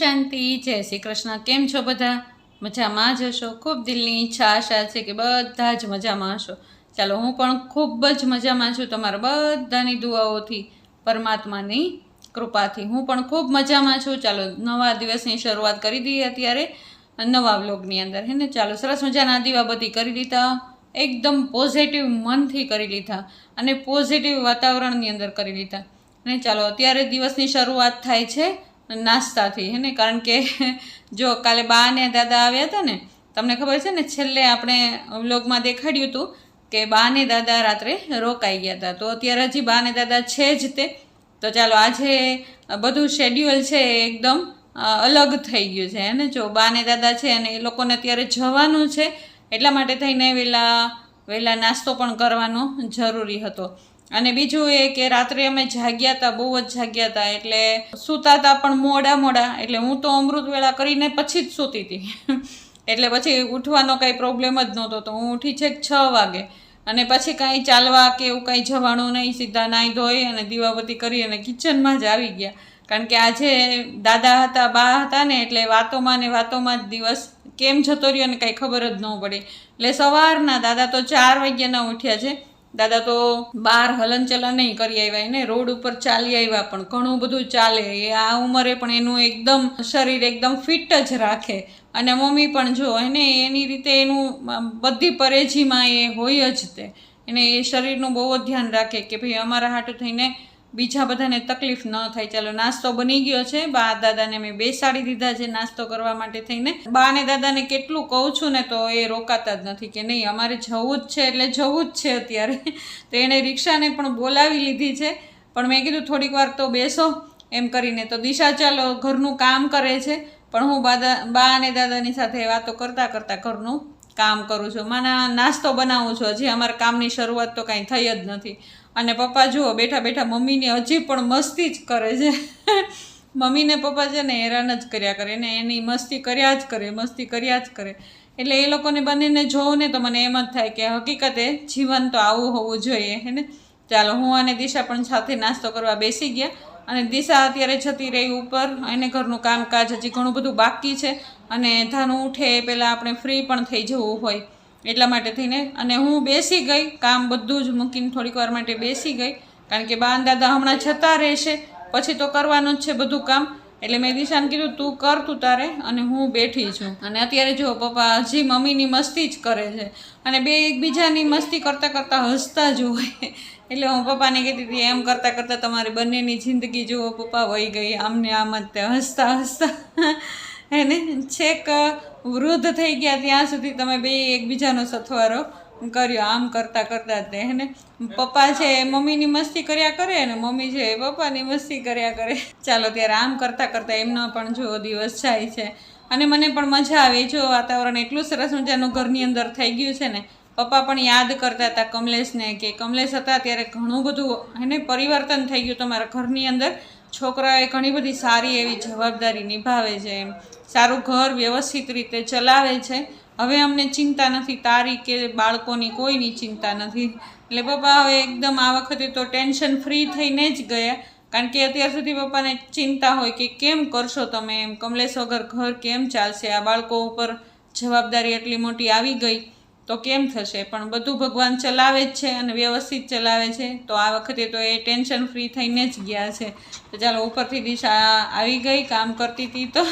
શાંતિ જય શ્રી કૃષ્ણ। કેમ છો બધા? મજામાં જ હશો। ખૂબ દિલની ઈચ્છા આશા છે કે બધા જ મજામાં હશો। ચાલો હું પણ ખૂબ જ મજામાં છું, તમારા બધાની દુઆઓથી, પરમાત્માની કૃપાથી હું પણ ખૂબ મજામાં છું। ચાલો નવા દિવસની શરૂઆત કરી દઈએ અત્યારે નવા વ્લોગની અંદર, હે ને। ચાલો સરસ મજાના દીવાબત્તી કરી લીધા, એકદમ પોઝિટિવ મનથી કરી લીધા અને પોઝિટિવ વાતાવરણની અંદર કરી લીધા, અને ચાલો અત્યારે દિવસની શરૂઆત થાય છે નાસ્તાથી, હે ને। કારણ કે જો કાલે બા ને દાદા આવ્યા હતા ને, તમને ખબર છે ને, છેલ્લે આપણે વ્લોગમાં દેખાડ્યું હતું કે બા ને દાદા રાત્રે રોકાઈ ગયા હતા, તો અત્યારે હજી બા ને દાદા છે જ તે। તો ચાલો આજે બધું શેડ્યુલ છે એકદમ અલગ થઈ ગયું છે, હે ને। જો બા ને દાદા છે અને એ લોકોને અત્યારે જવાનું છે, એટલા માટે થઈને વહેલા નાસ્તો પણ કરવાનો જરૂરી હતો। અને બીજું એ કે રાત્રે અમે જાગ્યા હતા, બહુ જ જાગ્યા હતા, એટલે સૂતા હતા પણ મોડા, એટલે હું તો અમૃત વેળા કરીને પછી જ સૂતી હતી એટલે પછી ઉઠવાનો કાંઈ પ્રોબ્લેમ જ નહોતો, તો હું ઉઠી છેક 6 વાગે, અને પછી કાંઈ ચાલવા કે એવું કાંઈ જવાનું નહીં, સીધા નાહી ધોઈ અને દીવાબત્તી કરી અને કિચનમાં જ આવી ગયા। કારણ કે આજે દાદા હતા, બા હતા ને, એટલે વાતોમાં જ દિવસ કેમ જતો રહ્યો ને કાંઈ ખબર જ ન પડી। એટલે સવારના દાદા તો 4 વાગ્યાના ઉઠ્યા છે। દાદા તો બહાર હલનચલન નહીં કરી આવ્યા, ને રોડ ઉપર ચાલી આવ્યા, પણ ઘણું બધું ચાલે, એ આ ઉંમરે પણ એનું એકદમ શરીર એકદમ ફિટ જ રાખે। અને મમ્મી પણ જો એને એની રીતે એનું બધી પરેજીમાં એ હોય જ તે, એને એ શરીરનું બહુ જ ધ્યાન રાખે કે ભાઈ અમારા હાટું થઈને બીજા બધાને તકલીફ ન થાય। ચાલો નાસ્તો બની ગયો છે, બા દાદાને મેં બેસાડી દીધા છે નાસ્તો કરવા માટે થઈને। બા ને દાદાને કેટલું કહું છું ને તો એ રોકાતા જ નથી કે નહીં અમારે જવું જ છે, એટલે જવું જ છે અત્યારે તો એણે રિક્ષાને પણ બોલાવી લીધી છે, પણ મેં કીધું થોડીક વાર તો બેસો એમ કરીને। તો દિશા ચાલો ઘરનું કામ કરે છે, પણ હું બા અને દાદાની સાથે વાતો કરતાં ઘરનું કામ કરું છું, નાસ્તો બનાવું છું। હજી અમારા કામની શરૂઆત તો કાંઈ થઈ જ નથી। અને પપ્પા જુઓ બેઠા મમ્મીને હજી પણ મસ્તી જ કરે છે મમ્મીને પપ્પા છે ને હેરાન જ કર્યા કરે ને, એની મસ્તી કર્યા જ કરે। એટલે એ લોકોને બંનેને જોઉં ને તો મને એમ જ થાય કે હકીકતે જીવન તો આવું હોવું જોઈએ, હે ને। ચાલો હું અને દિશા પણ સાથે નાસ્તો કરવા બેસી ગયા, અને દિશા અત્યારે જતી રહી ઉપર, એને ઘરનું કામકાજ હજી ઘણું બધું બાકી છે, અને ધાનું ઉઠે એ પહેલાં આપણે ફ્રી પણ થઈ જવું હોય, એટલા માટે થઈને અને હું બેસી ગઈ, કામ બધું જ મૂકીને થોડીક વાર માટે બેસી ગઈ, કારણ કે બા દાદા હમણાં જતા રહેશે પછી તો કરવાનું જ છે બધું કામ। એટલે મેં દિશાને કીધું તું કર તું તારે, અને હું બેઠી છું। અને અત્યારે જો પપ્પા હજી મમ્મીની મસ્તી જ કરે છે, અને બે એકબીજાની મસ્તી કરતાં હસતા જ હોય। એટલે હું પપ્પાને કહેતી હતી એમ કરતાં તમારી બંનેની જિંદગી જુઓ પપ્પા વહી ગઈ આમને આમ જ તે હસતા એને છેક વૃદ્ધ થઈ ગયા ત્યાં સુધી તમે બે એકબીજાનો સથવારો કર્યો, આમ કરતાં તે, હે ને। પપ્પા છે મમ્મીની મસ્તી કર્યા કરે, અને મમ્મી છે પપ્પાની મસ્તી કર્યા કરે। ચાલો ત્યારે આમ કરતાં એમનો પણ જો દિવસ જાય છે, અને મને પણ મજા આવે। જો વાતાવરણ એટલું સરસ મજાનું ઘરની અંદર થઈ ગયું છે ને, પપ્પા પણ યાદ કરતા હતા કમલેશને, કે કમલેશ હતા ત્યારે ઘણું બધું એને પરિવર્તન થઈ ગયું તમારા ઘરની અંદર, છોકરાએ ઘણી બધી સારી એવી જવાબદારી નિભાવે છે, સારું ઘર વ્યવસ્થિત રીતે ચલાવે છે। હવે અમને ચિંતા નથી, તારી કે બાળકોની કોઈની ચિંતા નથી। એટલે પપ્પા હવે એકદમ આ વખતે તો ટેન્શન ફ્રી થઈને જ ગયા, કારણ કે અત્યાર સુધી પપ્પાને ચિંતા હોય કે કેમ કરશો તમે એમ, કમલેશ વગર ઘર કેમ ચાલશે, આ બાળકો ઉપર જવાબદારી એટલી મોટી આવી ગઈ તો કેમ થશે, પણ બધું ભગવાન ચલાવે જ છે અને વ્યવસ્થિત ચલાવે છે। તો આ વખતે તો એ ટેન્શન ફ્રી થઈને જ ગયા છે। તો ચાલો ઉપરથી દિશા આવી ગઈ, કામ કરતી હતી, તો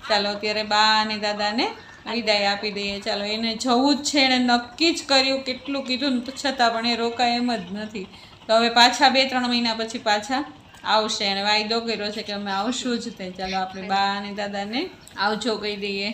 ચાલો અત્યારે બા અને દાદાને વિદાય આપી દઈએ। ચાલો એને જવું જ છે, એણે નક્કી જ કર્યું, કેટલું કીધું ને છતાં પણ એ રોકાય એમ જ નથી। તો હવે પાછા 2-3 મહિના પછી પાછા આવશે, અને વાયદો કર્યો છે કે અમે આવશું જ તે। ચાલો આપણે બા અને દાદાને આવજો કહી દઈએ,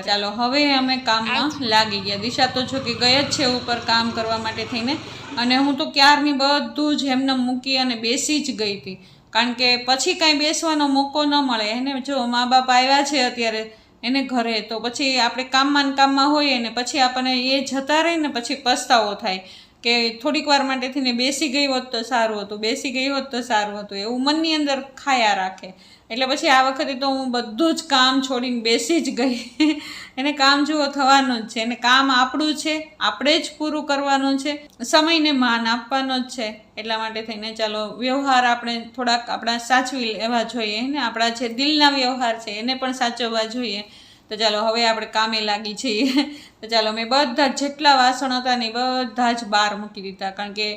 ચાલો હવે અમે કામમાં લાગી ગયા। દિશા તો જો કે ગઈ જ છે ઉપર કામ કરવા માટે થઈને, અને હું તો ક્યારની બધું જ એમને મૂકી અને બેસી જ ગઈ હતી, કારણ કે પછી કાંઈ બેસવાનો મોકો ન મળે, એને જો મા બાપ આવ્યા છે અત્યારે એને ઘરે, તો પછી આપણે કામમાં હોઈએ ને પછી આપણને એ જતા રહે ને પછી પસ્તાવો થાય કે થોડીક વાર માટે થઈને બેસી ગઈ હોત તો સારું હતું, બેસી ગઈ હોત તો સારું હતું, એવું મનની અંદર ખાયા રાખે. એટલે પછી આ વખતે તો હું બધું જ કામ છોડીને બેસી જ ગઈ. એને કામ જુઓ થવાનું જ છે, એને કામ આપણું છે, આપણે જ પૂરું કરવાનું છે, સમયને માન આપવાનો જ છે. એટલા માટે થઈને ચાલો વ્યવહાર આપણે થોડાક આપણા સાચવી લેવા જોઈએ ને, આપણા જે દિલના વ્યવહાર છે એને પણ સાચવવા જોઈએ. તો ચાલો હવે આપણે કામે લાગી છીએ. તો ચાલો મેં બધા જેટલા વાસણ હતા ને બધા જ બહાર મૂકી દીધા, કારણ કે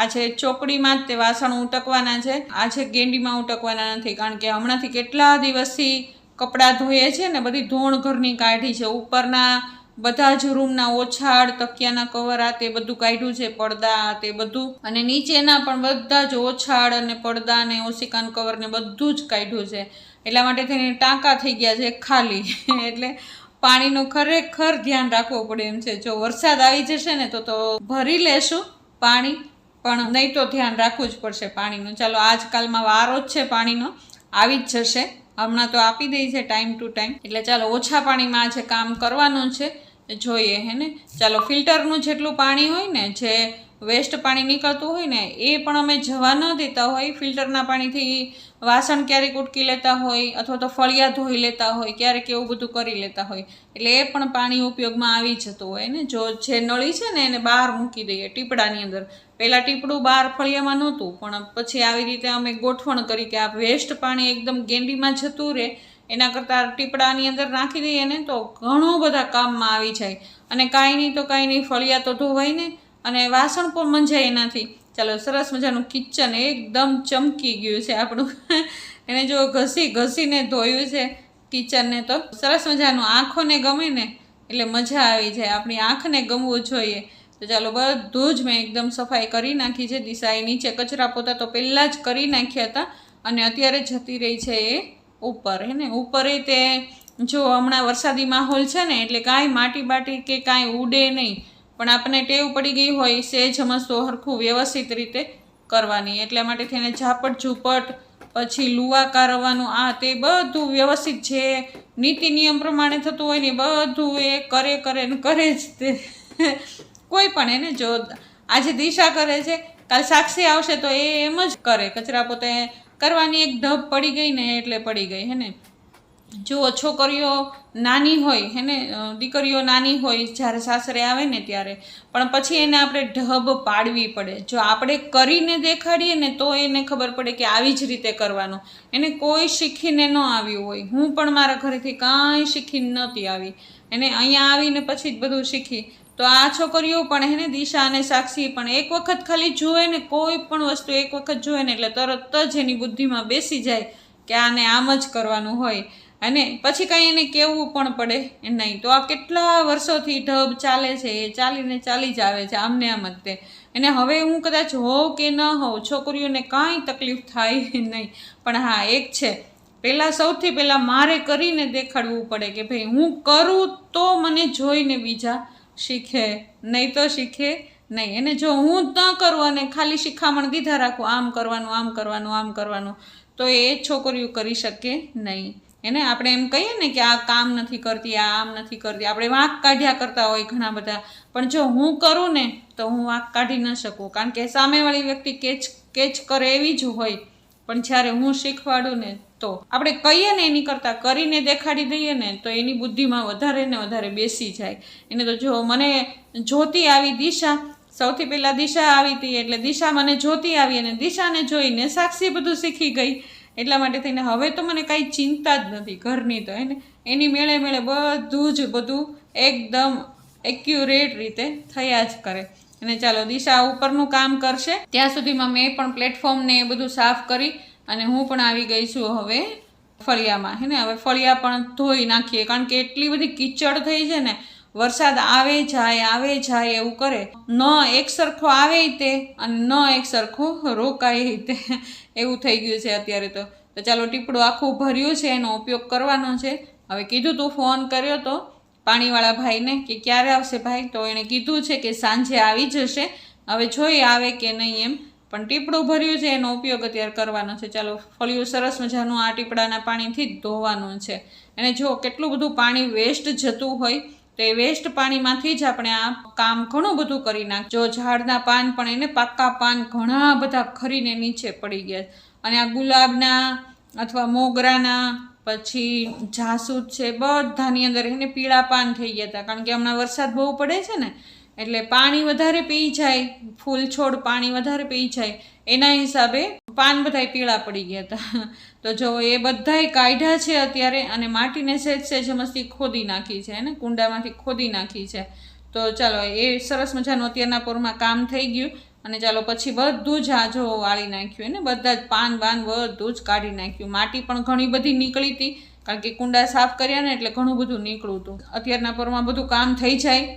આ છે ચોકડીમાં જ તે વાસણ ઉટકવાના છે, આ છે ગેંડીમાં ઉટકવાના નથી. કારણ કે હમણાંથી કેટલા દિવસથી કપડાં ધોઈએ છે ને, બધી ધોણ ઘરની કાઢી છે, ઉપરના બધા જ રૂમના ઓછાડ, તકિયાના કવર, આ તે બધું કાઢ્યું છે, પડદા તે બધું, અને નીચેના પણ બધા જ ઓછાડ અને પડદા ને ઓશિકાન કવર ને બધું જ કાઢ્યું છે. એટલા માટે થઈને ટાંકા થઈ ગયા છે ખાલી. એટલે પાણીનું ખરેખર ધ્યાન રાખવું પડે એમ છે. જો વરસાદ આવી જશે ને તો ભરી લેશું પાણી, પણ નહીં તો ધ્યાન રાખવું જ પડશે પાણીનું. ચાલો આજકાલમાં વારો જ છે પાણીનો, આવી જ જશે, હમણાં તો આપી દઈ છે ટાઈમ ટુ ટાઈમ. એટલે ચાલો ઓછા પાણીમાં આજે કામ કરવાનું છે, જોઈએ હે ને. ચાલો ફિલ્ટરનું જેટલું પાણી હોય ને, જે વેસ્ટ પાણી નીકળતું હોય ને, એ પણ અમે જવા ન દેતા હોય. ફિલ્ટરના પાણીથી વાસણ ક્યારેક ઉટકી લેતા હોય, અથવા તો ફળિયા ધોઈ લેતા હોય, ક્યારેક એવું બધું કરી લેતા હોય. એટલે એ પણ પાણી ઉપયોગમાં આવી જતું હોય ને. જો જે નળી છે ને એને બહાર મૂકી દઈએ ટીપડાની અંદર. પહેલાં ટીપડું બહાર ફળિયામાં નહોતું, પણ પછી આવી રીતે અમે ગોઠવણ કરી કે આ વેસ્ટ પાણી એકદમ ગેંડીમાં જતું રહે, એના કરતાં ટીપડાની અંદર નાખી દઈએ ને તો ઘણું બધા કામમાં આવી જાય. અને કાંઈ નહીં તો કાંઈ નહીં, ફળિયા તો ધોવાય ને, અને વાસણ પણ મંજાય એનાથી. ચાલો સરસ મજાનું કિચન એકદમ ચમકી ગયું છે આપણું. એને જો ઘસીને ધોયું છે કિચનને, તો સરસ મજાનું આંખોને ગમે ને એટલે મજા આવી જાય. આપણી આંખને ગમવું જોઈએ. તો ચાલો બધું જ મેં એકદમ સફાઈ કરી નાખી છે. દિશાએ નીચે કચરા પોતા તો પહેલાં જ કરી નાખ્યા હતા, અને અત્યારે જતી રહી છે એ ઉપર હે ને. ઉપર એ તે જો હમણાં વરસાદી માહોલ છે ને, એટલે કાંઈ માટી બાટી કે કાંઈ ઉડે નહીં, પણ આપણને ટેવ પડી ગઈ હોય સેજ મસ્તો હરખું વ્યવસ્થિત રીતે કરવાની. એટલા માટે થઈને ઝાપટ ઝૂપટ, પછી લુવા કારવાનું, આ તે બધું વ્યવસ્થિત જે નીતિ નિયમ પ્રમાણે થતું હોય ને બધું એ કરે જ તે. કોઈ પણ એને જો આજે દિશા કરે છે, કાલ સાક્ષી આવશે તો એ એમ જ કરે. કચરા પોતે કરવાની એક ઢબ પડી ગઈ ને એટલે પડી ગઈ હે ને. જુઓ છોકરીઓ નાની હોય હે ને, દીકરીઓ નાની હોય જ્યારે સાસરે આવે ને ત્યારે, પણ પછી એને આપણે ઢબ પાડવી પડે. જો આપણે કરીને દેખાડીએ ને તો એને ખબર પડે કે આવી જ રીતે કરવાનું. એને કોઈ શીખીને ન આવ્યું હોય. હું પણ મારા ઘરેથી કાંઈ શીખીને નહોતી આવી, એને અહીંયા આવીને પછી જ બધું શીખી. તો આ છોકરીઓ પણ હે ને, દિશા અને સાક્ષી પણ એક વખત ખાલી જુએ ને, કોઈ પણ વસ્તુ એક વખત જુએ ને એટલે તરત જ એની બુદ્ધિમાં બેસી જાય કે આને આમ જ કરવાનું હોય. અને પછી કાંઈ એને કહેવું પણ પડે નહીં. તો આ કેટલા વર્ષોથી ઢબ ચાલે છે, એ ચાલી જ આવે છે આમને આમ જ તે. અને હવે હું કદાચ હોઉં કે ન હોઉં, છોકરીઓને કાંઈ તકલીફ થાય નહીં. પણ હા એક છે, સૌથી પહેલાં મારે કરીને દેખાડવું પડે કે ભાઈ હું કરું તો મને જોઈને બીજા શીખે, નહીં તો શીખે નહીં. એને જો હું ન કરું અને ખાલી શિખામણ દીધા રાખું, આમ કરવાનું, તો એ છોકરીઓ કરી શકે નહીં. એને આપણે એમ કહીએ ને કે આ કામ નથી કરતી, આ આમ નથી કરતી, આપણે વાંક કાઢ્યા કરતા હોય ઘણા બધા, પણ જો હું કરું ને તો હું વાંક કાઢી ન શકું, કારણ કે સામેવાળી વ્યક્તિ કેચ કરે એવી જ હોય. પણ જ્યારે હું શીખવાડું ને તો આપણે કહીએ ને એની કરતાં કરીને દેખાડી દઈએ ને તો એની બુદ્ધિમાં વધારે ને વધારે બેસી જાય. એને તો જો મને જોતી આવી દિશા, સૌથી પહેલાં દિશા આવી હતી એટલે દિશા મને જોતી આવી, અને દિશાને જોઈને સાક્ષી બધું શીખી ગઈ. એટલા માટે થઈને હવે તો મને કાંઈ ચિંતા જ નથી ઘરની. તો એને એની મેળે બધું એકદમ એક્યુરેટ રીતે થયા જ કરે. અને ચાલો દિશા ઉપરનું કામ કરશે ત્યાં સુધીમાં મેં પણ પ્લેટફોર્મને એ બધું સાફ કરી અને હું પણ આવી ગઈ છું હવે ફળિયામાં હે ને. હવે ફળિયા પણ ધોઈ નાખીએ, કારણ કે એટલી બધી કીચડ થઈ છે ને, વરસાદ આવે જાય એવું કરે, ન એક સરખો આવે તે અને ન એક સરખો રોકાય તે, એવું થઈ ગયું છે અત્યારે. તો ચાલો ટીપડું આખું ભર્યું છે, એનો ઉપયોગ કરવાનો છે. હવે કીધું તું, ફોન કર્યો તો પાણીવાળા ભાઈને કે ક્યારે આવશે ભાઈ, તો એણે કીધું છે કે સાંજે આવી જશે. હવે જોઈએ આવે કે નહીં એમ, પણ ટીપડું ભર્યું છે એનો ઉપયોગ અત્યારે કરવાનો છે. ચાલો ફળિયું સરસ મજાનું આ ટીપડાના પાણીથી જ ધોવાનું છે. અને જો કેટલું બધું પાણી વેસ્ટ જતું હોય, તો એ વેસ્ટ પાણીમાંથી જ આપણે આ કામ ઘણું બધું કરી નાખ. જો ઝાડના પાન પણ એને પાકા પાન ઘણા બધા ખરીને નીચે પડી ગયા, અને આ ગુલાબના અથવા મોગરાના પછી જાસૂદ છે બધાની અંદર એને પીળા પાન થઈ ગયા હતા, કારણ કે હમણાં વરસાદ બહુ પડે છે ને એટલે પાણી વધારે પી જાય, ફૂલ છોડ પાણી વધારે પી જાય, એના હિસાબે પાન બધાય પીળા પડી ગયા હતા. તો જો એ બધાય કાઢ્યા છે અત્યારે, અને માટીને સેજ મસ્તી ખોદી નાખી છે ને કુંડામાંથી ખોદી નાખી છે. તો ચાલો એ સરસ મજાનું અત્યારના પોરમાં કામ થઈ ગયું, અને ચાલો પછી બધું જ આ જો વાળી નાખ્યું ને બધા જ પાન બાન બધું જ કાઢી નાખ્યું. માટી પણ ઘણી બધી નીકળી હતી, કારણ કે કુંડા સાફ કર્યા ને એટલે ઘણું બધું નીકળ્યું હતું. અત્યારના પોરમાં બધું કામ થઈ જાય,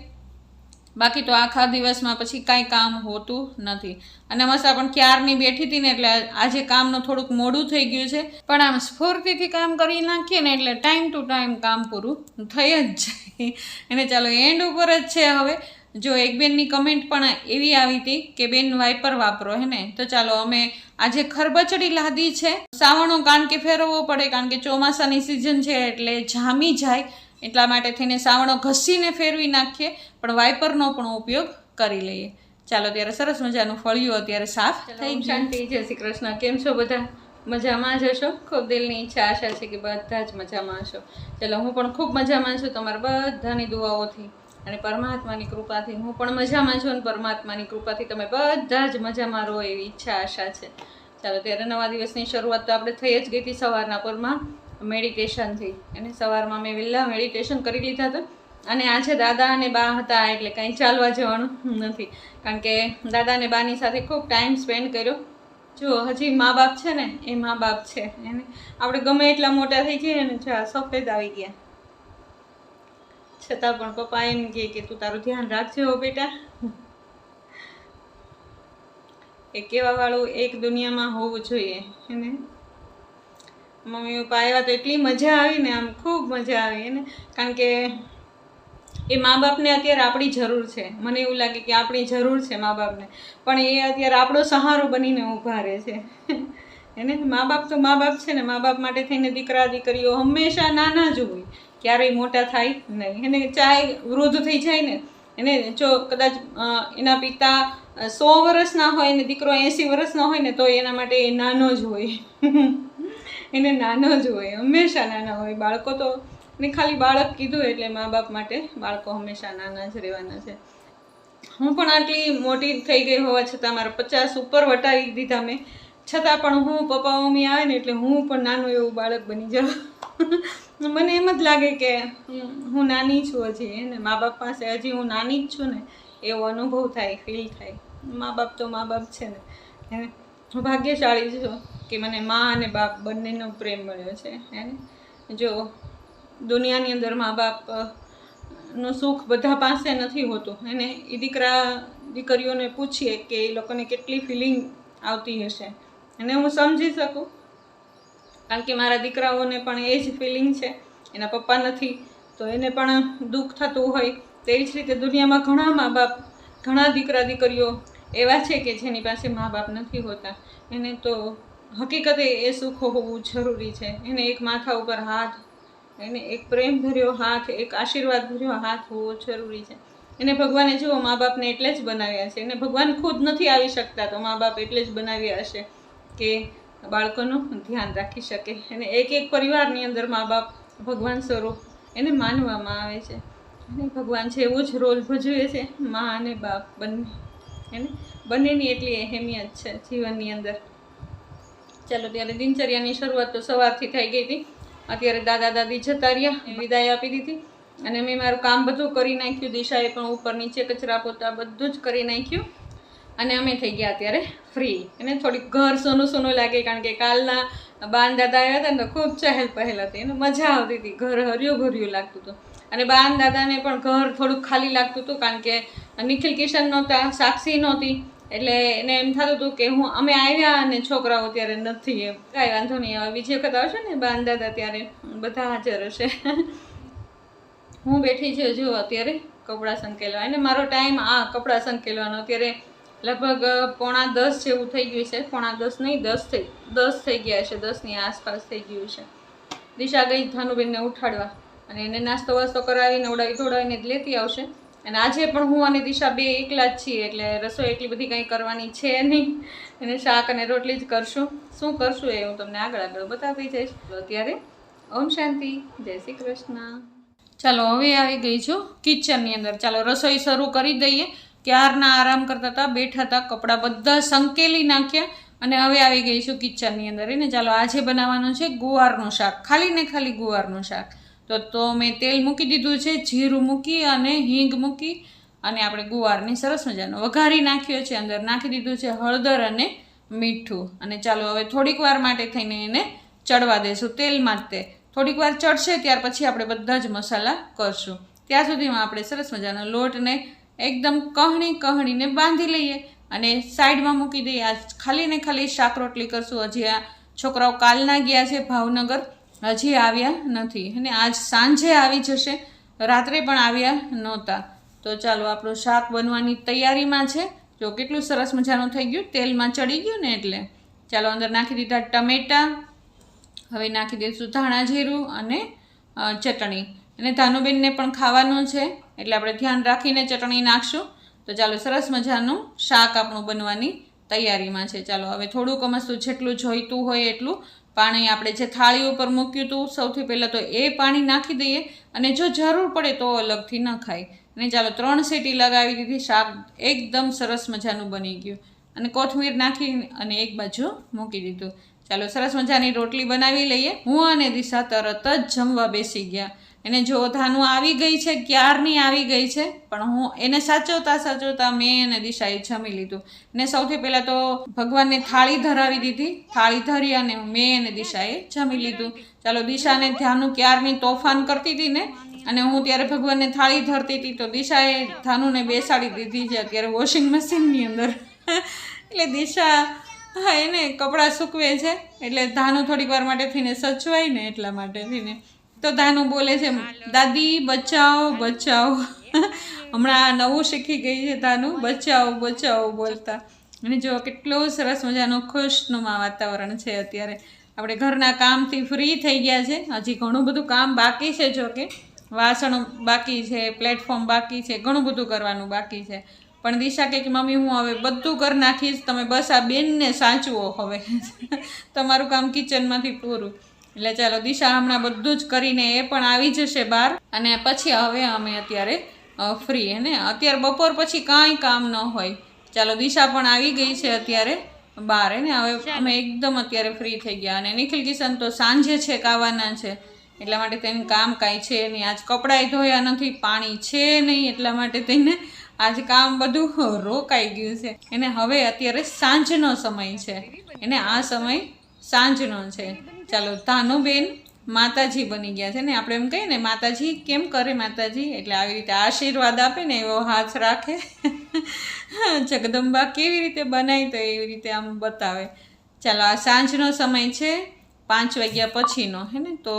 બાકી તો આખા દિવસમાં પછી કાંઈ કામ હોતું નથી. અને મસ્ત પણ ક્યારની બેઠી હતી ને એટલે આજે કામનું થોડુંક મોડું થઈ ગયું છે, પણ આમ સ્ફૂર્તિથી કામ કરી નાખીએ ને એટલે ટાઈમ ટુ ટાઈમ કામ પૂરું થઈ જ જાય. અને ચાલો એન્ડ ઉપર જ છે હવે. જો એક બેનની કમેન્ટ પણ એવી આવી હતી કે બેન વાઇપર વાપરો હે ને, તો ચાલો અમે આજે ખરબચડી લાદી છે. સાવણો કારણ કે ફેરવવો પડે, કારણ કે ચોમાસાની સિઝન છે એટલે જામી જાય, એટલા માટે થઈને સાવણો ઘસીને ફેરવી નાખીએ, પણ વાઇપરનો પણ ઉપયોગ કરી લઈએ. ચાલો ત્યારે સરસ મજાનું ફળિયું અત્યારે સાફ થઈ શાંતિ. જય શ્રી કૃષ્ણ. કેમ છો બધા? મજામાં જ હશો. ખૂબ દિલની ઈચ્છા આશા છે કે બધા જ મજામાં હશો. ચાલો હું પણ ખૂબ મજામાં છું, તમારા બધાની દુઆઓથી અને પરમાત્માની કૃપાથી હું પણ મજામાં છું, અને પરમાત્માની કૃપાથી તમે બધા જ મજામાં રહો એવી ઈચ્છા આશા છે. ચાલો ત્યારે નવા દિવસની શરૂઆત તો આપણે થઈ જ ગઈ હતી સવારના પરમાં મેડિટેશનથી. અને સવારમાં મેં વહેલા મેડિટેશન કરી લીધા હતા, અને આજે દાદા અને બા હતા એટલે કંઈ ચાલવા જવાનું નથી, કારણ કે દાદા અને બાની સાથે ખૂબ ટાઈમ સ્પેન્ડ કર્યો. જો હજી મા બાપ છે ને એ મા બાપ છે, એને આપણે ગમે એટલા મોટા થઈ જઈએ ને, જો સફેદ આવી ગયા છતાં પણ પપ્પા એમ કહે કે તું તારું ધ્યાન રાખજો હો બેટા. એ કહેવા વાળું એક દુનિયામાં હોવું જોઈએ. એને મમ્મી પપ્પા આવ્યા તો એટલી મજા આવી ને, આમ ખૂબ મજા આવી એને, કારણ કે એ મા બાપને અત્યારે આપણી જરૂર છે. મને એવું લાગે કે આપણી જરૂર છે મા બાપને, પણ એ અત્યારે આપણો સહારો બનીને ઊભા રહે છે. એને મા બાપ તો મા બાપ છે ને, મા બાપ માટે થઈને દીકરા દીકરીઓ હંમેશા નાના જ હોય, ક્યારેય મોટા થાય નહીં. એને ચાહે વૃદ્ધ થઈ જાય ને, એને જો કદાચ એના પિતા 100 વર્ષના હોય ને દીકરો 80 વર્ષનો હોય ને, તો એના માટે એ નાનો જ હોય. એને નાનો જ હોય, હંમેશા નાના હોય. બાળકો તો ને ખાલી બાળક કીધું એટલે મા બાપ માટે બાળકો હંમેશા નાના જ રહેવાના છે. હું પણ આટલી મોટી થઈ ગઈ હોવા છતાં મારા 50 ઉપર વટાવી દીધા મેં, છતાં પણ હું પપ્પા મમ્મી આવે ને એટલે હું પણ નાનું એવું બાળક બની જાઉં. મને એમ જ લાગે કે હું નાની છું હજી, એને મા બાપ પાસે હજી હું નાની જ છું ને એવો અનુભવ થાય, ફીલ થાય. મા બાપ તો મા બાપ છે ને. હું ભાગ્યશાળી છું કે મને મા અને બાપ બંનેનો પ્રેમ મળ્યો છે. એને જો દુનિયાની અંદર મા બાપનું સુખ બધા પાસે નથી હોતું. એને એ દીકરીઓને પૂછીએ કે એ લોકોને કેટલી ફિલિંગ આવતી હશે, અને હું સમજી શકું, કારણ કે મારા દીકરાઓને પણ એ જ ફિલિંગ છે. એના પપ્પા નથી તો એને પણ દુઃખ થતું હોય. તેવી જ રીતે દુનિયામાં ઘણા મા બાપ, ઘણા દીકરા દીકરીઓ એવા છે કે જેની પાસે મા બાપ નથી હોતા. એને તો હકીકતે એ સુખ હોવું જરૂરી છે. એને એક માથા ઉપર હાથ, એને એક પ્રેમ ભર્યો હાથ, એક આશીર્વાદ ભર્યો હાથ હોવો જરૂરી છે. એને ભગવાને જુઓ મા બાપને એટલે જ બનાવ્યા છે. એને ભગવાન ખુદ નથી આવી શકતા તો મા બાપ એટલે જ બનાવ્યા હશે કે બાળકોનું ધ્યાન રાખી શકે. અને એક એક પરિવારની અંદર મા બાપ ભગવાન સ્વરૂપ એને માનવામાં આવે છે. અને ભગવાન છે એવું જ રોલ ભજવે છે મા અને બાપ બંને. એને બંનેની એટલી અહેમિયત છે જીવનની અંદર. ચાલો ત્યારે દિનચર્યાની શરૂઆત તો સવારથી થઈ ગઈ હતી. અત્યારે દાદા દાદી જતા રહ્યા, વિદાય આપી દીધી, અને મેં મારું કામ બધું કરી નાખ્યું. દિશાએ પણ ઉપર નીચે કચરા પોતા બધું જ કરી નાખ્યું, અને અમે થઈ ગયા અત્યારે ફ્રી. એને થોડીક ઘર સોનું સોનું લાગે, કારણ કે કાલના બાન દાદા આવ્યા હતા ને તો ખૂબ ચહેલ પહેલ હતી. એને મજા આવતી હતી, ઘર હર્યું ભર્યું લાગતું હતું. અને બાન દાદાને પણ ઘર થોડુંક ખાલી લાગતું હતું, કારણ કે નિખિલ કિશન નહોતા, સાક્ષી નહોતી, એટલે એને એમ થતું હતું કે અમે આવ્યા અને છોકરાઓ ત્યારે નથી. એમ કાંઈ વાંધો નહીં, હવે બીજી વખત આવશે ને બાન દાદા ત્યારે બધા હાજર હશે. હું બેઠી છે જો અત્યારે કપડાં સંકેલવા. અને મારો ટાઈમ આ કપડાં સંકેલવાનો અત્યારે લગભગ 9:45 જેવું થઈ ગયું છે. 9:45 નહીં, 10 થઈ ગયા છે. 10ની આસપાસ થઈ ગયું છે. દિશા ગઈ ધાનુબેનને ઉઠાડવા, અને એને નાસ્તો વાસ્તો કરાવીને ઉડાવી ધોડાવીને જ લેતી આવશે. અને આજે પણ હું અને દિશા બે એકલા જ છીએ એટલે રસોઈ એટલી બધી કંઈ કરવાની છે નહીં. અને શાક અને રોટલી જ કરશું. શું કરશું એ હું તમને આગળ બતાવી જઈશ. તો અત્યારે ઓમ શાંતિ, જય શ્રી કૃષ્ણ. ચાલો હવે આવી ગઈ છું કિચનની અંદર. ચાલો રસોઈ શરૂ કરી દઈએ. ક્યારના આરામ કરતા હતા, બેઠા હતા, કપડાં બધા સંકેલી નાખ્યા અને હવે આવી ગઈ છું કિચનની અંદર. એને ચાલો આજે બનાવવાનું છે ગુવારનું શાક, ખાલી ને ખાલી ગુવારનું શાક. તો મેં તેલ મૂકી દીધું છે, જીરું મૂકી અને હિંગ મૂકી અને આપણે ગુવારની સરસ મજાનો વઘારી નાખ્યો છે. અંદર નાખી દીધું છે હળદર અને મીઠું. અને ચાલો હવે થોડીક વાર માટે થઈને એને ચડવા દેશું તેલમાં જ. તે થોડીક વાર ચડશે ત્યાર પછી આપણે બધા જ મસાલા કરશું. ત્યાં સુધીમાં આપણે સરસ મજાનો લોટને એકદમ કહીને બાંધી લઈએ અને સાઈડમાં મૂકી દઈએ. આ ખાલી ને ખાલી શાક રોટલી કરશું. હજી આ છોકરાઓ કાલના ગયા છે ભાવનગર, હજી આવ્યા નથી અને આજ સાંજે આવી જશે, રાત્રે પણ આવ્યા નહોતા. તો ચાલો આપણું શાક બનવાની તૈયારીમાં છે. જો કેટલું સરસ મજાનું થઈ ગયું, તેલમાં ચડી ગયું ને એટલે. ચાલો અંદર નાખી દીધા ટમેટાં. હવે નાખી દઈશું ધાણા જીરું અને ચટણી. અને ધાનુબેનને પણ ખાવાનું છે એટલે આપણે ધ્યાન રાખીને ચટણી નાખશું. તો ચાલો સરસ મજાનું શાક આપણું બનવાની તૈયારીમાં છે. ચાલો હવે થોડુંક અમસ્તું જેટલું જોઈતું હોય એટલું પાણી આપણે જે થાળી ઉપર મૂક્યું હતું સૌથી પહેલાં તો એ પાણી નાખી દઈએ અને જો જરૂર પડે તો અલગથી ન ખાય. અને ચાલો 3 સીટી લગાવી દીધી. શાક એકદમ સરસ મજાનું બની ગયું અને કોથમીર નાખી અને એક બાજુ મૂકી દીધું. ચાલો સરસ મજાની રોટલી બનાવી લઈએ. હું અને દિશા તરત જ જમવા બેસી ગયા. એને જો ધાનું આવી ગઈ છે, ક્યારની આવી ગઈ છે, પણ હું એને સાચવતા મેં અને દિશાએ જમી લીધું. ને સૌથી પહેલાં તો ભગવાનને થાળી ધરાવી દીધી. થાળી ધરી અને મેં અને દિશાએ જમી લીધું. ચાલો દિશાને ધાનું ક્યારની તોફાન કરતી હતી ને અને હું ત્યારે ભગવાનને થાળી ધરતી હતી તો દિશાએ ધાનુને બેસાડી દીધી છે અત્યારે વોશિંગ મશીનની અંદર. એટલે દિશા હા એને કપડાં સૂકવે છે એટલે ધાનું થોડીક વાર માટે થઈને સચવાય ને એટલા માટે થઈને. તો ધાનું બોલે છે દાદી બચાવો બચાવો. હમણાં નવું શીખી ગઈ છે ધાનું, બચાવો બચાવો બોલતા. અને જો કેટલું સરસ મજાનું ખુશનુમા વાતાવરણ છે અત્યારે. આપણે ઘરના કામથી ફ્રી થઈ ગયા છે. હજી ઘણું બધું કામ બાકી છે, જો કે વાસણ બાકી છે, પ્લેટફોર્મ બાકી છે, ઘણું બધું કરવાનું બાકી છે. પણ દિશા કે મમ્મી હું હવે બધું કરી નાખીશ, તમે બસ આ બેનને સાચવો, હવે તમારું કામ કિચનમાંથી પૂરું. એટલે ચાલો દિશા હમણાં બધું જ કરીને એ પણ આવી જશે બહાર અને પછી હવે અમે અત્યારે ફ્રી. અને અત્યારે બપોર પછી કાંઈ કામ ન હોય. ચાલો દિશા પણ આવી ગઈ છે અત્યારે બહાર ને હવે અમે એકદમ અત્યારે ફ્રી થઈ ગયા. અને નિખિલ કિશન તો સાંજે છે આવવાના છે એટલા માટે તેનું કામ કાંઈ છે નહીં. આજ કપડાંય ધોયા નથી, પાણી છે નહીં, એટલા માટે તેને આજ કામ બધું રોકાઈ ગયું છે. એને હવે અત્યારે સાંજનો સમય છે, એને આ સમય સાંજનો છે. ચાલો ધાનુબેન માતાજી બની ગયા છે ને. આપણે એમ કહીએ ને માતાજી કેમ કરે માતાજી, એટલે આવી રીતે આશીર્વાદ આપે ને એવો હાથ રાખે. જગદંબા કેવી રીતે બનાવી તો એવી રીતે આમ બતાવે. ચાલો આ સાંજનો સમય છે, 5 વાગ્યા પછીનો હે ને. તો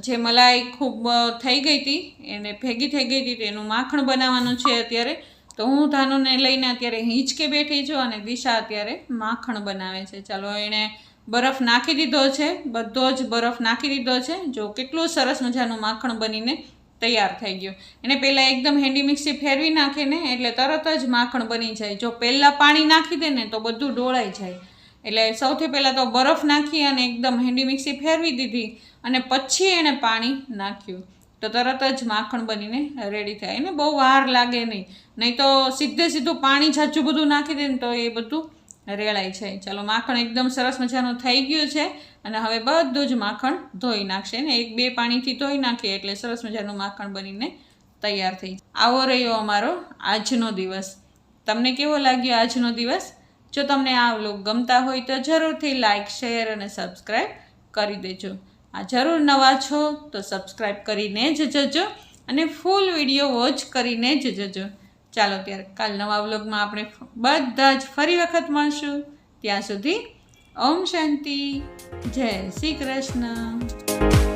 જે મલાઈ ખૂબ થઈ ગઈ હતી એને ભેગી થઈ ગઈ હતી એનું માખણ બનાવવાનું છે અત્યારે. તો હું ધાનુને લઈને અત્યારે હિંચકે બેઠી છું અને દિશા અત્યારે માખણ બનાવે છે. ચાલો એણે બરફ નાખી દીધો છે, બધો જ બરફ નાખી દીધો છે. જો કેટલું સરસ મજાનું માખણ બનીને તૈયાર થઈ ગયું. એને પહેલાં એકદમ હેન્ડી મિક્સી ફેરવી નાખે ને એટલે તરત જ માખણ બની જાય. જો પહેલાં પાણી નાખી દે ને તો બધું ઢોળાઈ જાય. એટલે સૌથી પહેલાં તો બરફ નાખી અને એકદમ હેન્ડી મિક્સી ફેરવી દીધી અને પછી એણે પાણી નાખ્યું તો તરત જ માખણ બનીને રેડી થાય. એને બહુ વાર લાગે નહીં તો સીધું પાણી જાજુ બધું નાખી દે ને તો એ બધું રેળાઈ છે. ચાલો માખણ એકદમ સરસ મજાનું થઈ ગયું છે અને હવે બધું જ માખણ ધોઈ નાખશે ને. 1-2 પાણીથી ધોઈ નાખીએ એટલે સરસ મજાનું માખણ બનીને તૈયાર થઈ. આવો રહ્યો અમારો આજનો દિવસ. તમને કેવો લાગ્યો આજનો દિવસ? જો તમને આ વ્લોગ ગમતા હોય તો જરૂરથી લાઇક, શેર અને સબસ્ક્રાઈબ કરી દેજો. આ જરૂર નવા છો તો સબસ્ક્રાઈબ કરીને જ જજો અને ફૂલ વિડીયો વોચ કરીને જ જજો. ચાલો ત્યારે કાલ નવા વ્લોગમાં આપણે બધા જ ફરી વખત મળશું. ત્યાં સુધી ઓમ શાંતિ, જય શ્રી કૃષ્ણ.